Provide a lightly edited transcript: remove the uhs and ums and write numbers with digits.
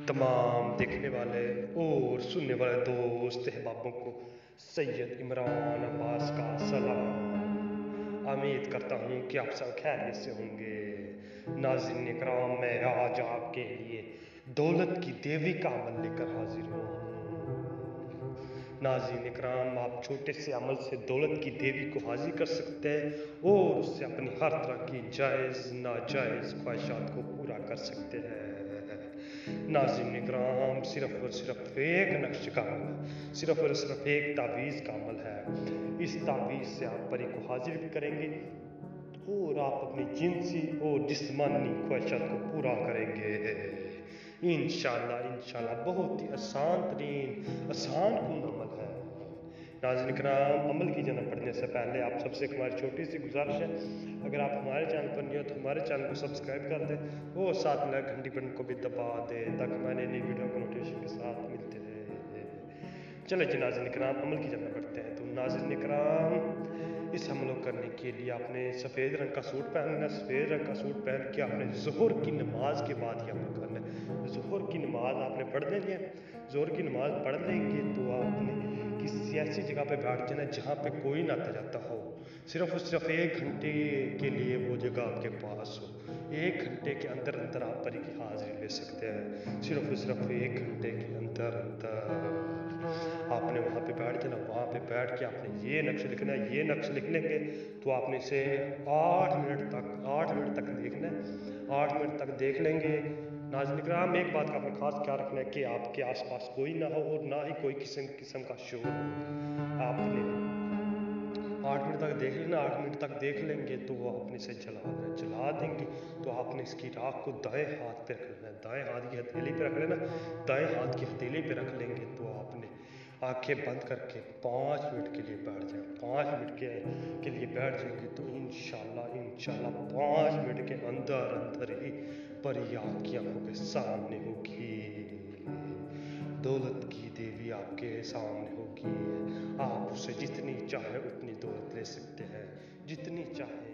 तमाम देखने वाले और सुनने वाले दोस्त अहबाबों को सैयद इमरान अब्बास का सलाम। उम्मीद करता हूँ कि आप सब खैरियत से होंगे। नाज़रीन इकराम, मैं आज आपके लिए दौलत की देवी का अमल लेकर हाजिर हूँ। नाज़रीन इकराम, आप छोटे से अमल से दौलत की देवी को हाजिर कर सकते हैं और उससे अपनी हर तरह की जायज़ नाजायज़ ख्वाहिशात को पूरा कर सकते हैं। नाज़रीन इकराम, सिर्फ और सिर्फ एक नक्श का अमल है, सिर्फ और सिर्फ एक तावीज़ का अमल है। इस तावीज़ से आप परी को हाजिर भी करेंगे और आप अपनी जिनसी और जिस्मानी ख्वाहिशात को पूरा करेंगे इंशाल्लाह। बहुत ही आसान अमल है। नाज़रीन इकराम, अमल की जाना पढ़ने से पहले आप सबसे हमारी छोटी सी गुजारिश है, अगर आप हमारे चैनल पर नहीं हो तो हमारे चैनल को सब्सक्राइब कर दें और साथ में घंटी बटन को भी दबा दें ताकि हमारे नई वीडियो को नोटिफिकेशन के साथ मिलते रहे। चलो जी नाज़रीन इकराम, अमल की जाना पढ़ते हैं। तो नाज़रीन इकराम, इस अमल को करने के लिए आपने सफ़ेद रंग का सूट पहनना है। सफ़ेद रंग का सूट पहन के आपने ज़ोहर की नमाज के बाद ही अमल करना है। ज़ोहर की नमाज आपने पढ़ लेनी है। ज़ोहर की नमाज पढ़ लेंगे तो आपने किसी ऐसी जगह पे बैठ जाना जहाँ पे कोई ना आता जाता हो। सिर्फ और सिर्फ 1 घंटे के लिए वो जगह आपके पास हो। 1 घंटे के अंदर अंदर आप परी की हाजिरी ले सकते हैं। सिर्फ और सिर्फ 1 घंटे के अंदर आपने वहाँ पे बैठ जाना। वहाँ पे बैठ के आपने ये नक्श लिखना है। ये नक्श लिख लेंगे तो आपने इसे 8 मिनट तक देखना है। 8 मिनट तक देख लेंगे। नाज़रीन इकराम, एक बात का आपने खास ख्याल रखना है कि आपके आसपास कोई ना हो और ना ही कोई किस्म का शोर हो। आपने 8 मिनट तक देख लेना। 8 मिनट तक देख लेंगे तो वो आपने इसे जला देंगे। तो आपने इसकी राख को दाएं हाथ पे रख लेना है। दाएं हाथ की हथेली पे रख लेना। दाएं हाथ की हथेली पे रख लेंगे तो आपने आंखें बंद करके 5 मिनट के लिए बैठ जाए। 5 मिनट के लिए बैठ जाएंगे तो इंशाल्लाह 5 मिनट के अंदर ही परी आपकी आंखों के सामने होगी। दौलत की देवी आपके सामने होगी। आप उसे जितनी चाहे उतनी दौलत ले सकते हैं, जितनी चाहे।